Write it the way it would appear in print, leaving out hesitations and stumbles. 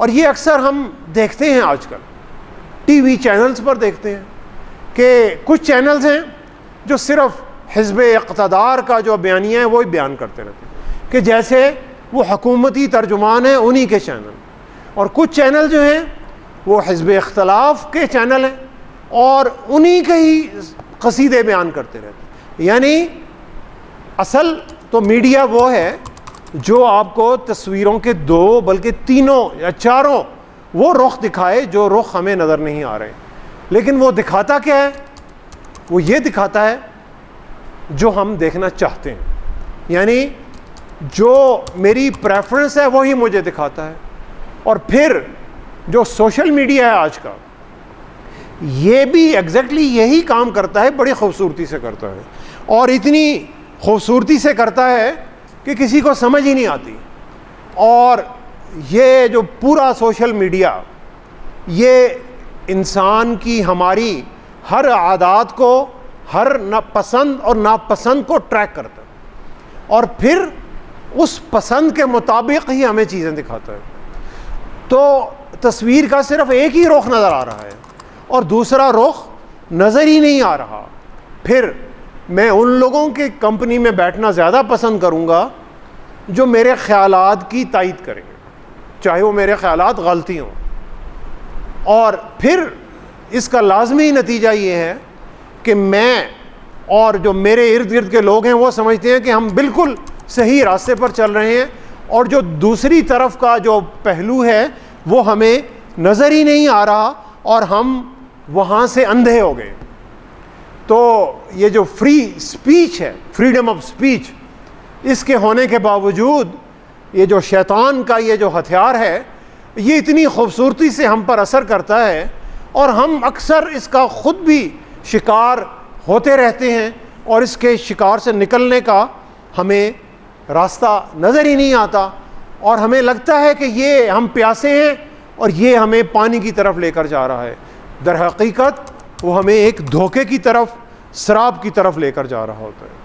اور یہ اکثر ہم دیکھتے ہیں آج کل ٹی وی چینلز پر دیکھتے ہیں کہ کچھ چینلز ہیں جو صرف حزب اقتدار کا جو بیانیہ ہے وہی بیان کرتے رہتے ہیں کہ جیسے وہ حکومتی ترجمان ہیں انہی کے چینل، اور کچھ چینل جو ہیں وہ حزب اختلاف کے چینل ہیں اور انہی کے ہی قصیدے بیان کرتے رہتے ہیں۔ یعنی اصل تو میڈیا وہ ہے جو آپ کو تصویروں کے دو بلکہ تینوں یا چاروں وہ رخ دکھائے جو رخ ہمیں نظر نہیں آ رہے، لیکن وہ دکھاتا کیا ہے؟ وہ یہ دکھاتا ہے جو ہم دیکھنا چاہتے ہیں، یعنی جو میری پریفرنس ہے وہی مجھے دکھاتا ہے۔ اور پھر جو سوشل میڈیا ہے آج کا، یہ بھی ایگزیکٹلی یہی کام کرتا ہے، بڑی خوبصورتی سے کرتا ہے، اور اتنی خوبصورتی سے کرتا ہے کہ کسی کو سمجھ ہی نہیں آتی۔ اور یہ جو پورا سوشل میڈیا یہ انسان کی ہماری ہر عادات کو، ہر پسند اور ناپسند کو ٹریک کرتا ہے، اور پھر اس پسند کے مطابق ہی ہمیں چیزیں دکھاتا ہے۔ تو تصویر کا صرف ایک ہی رخ نظر آ رہا ہے اور دوسرا رخ نظر ہی نہیں آ رہا۔ پھر میں ان لوگوں کے کمپنی میں بیٹھنا زیادہ پسند کروں گا جو میرے خیالات کی تائید کریں، چاہے وہ میرے خیالات غلطی ہوں۔ اور پھر اس کا لازمی نتیجہ یہ ہے کہ میں اور جو میرے ارد گرد کے لوگ ہیں وہ سمجھتے ہیں کہ ہم بالکل صحیح راستے پر چل رہے ہیں، اور جو دوسری طرف کا جو پہلو ہے وہ ہمیں نظر ہی نہیں آ رہا اور ہم وہاں سے اندھے ہو گئے۔ تو یہ جو فری سپیچ ہے، فریڈم آف سپیچ، اس کے ہونے کے باوجود یہ جو شیطان کا یہ جو ہتھیار ہے یہ اتنی خوبصورتی سے ہم پر اثر کرتا ہے، اور ہم اکثر اس کا خود بھی شکار ہوتے رہتے ہیں، اور اس کے شکار سے نکلنے کا ہمیں راستہ نظر ہی نہیں آتا، اور ہمیں لگتا ہے کہ یہ ہم پیاسے ہیں اور یہ ہمیں پانی کی طرف لے کر جا رہا ہے، در حقیقت وہ ہمیں ایک دھوکے کی طرف، سراب کی طرف لے کر جا رہا ہوتا ہے۔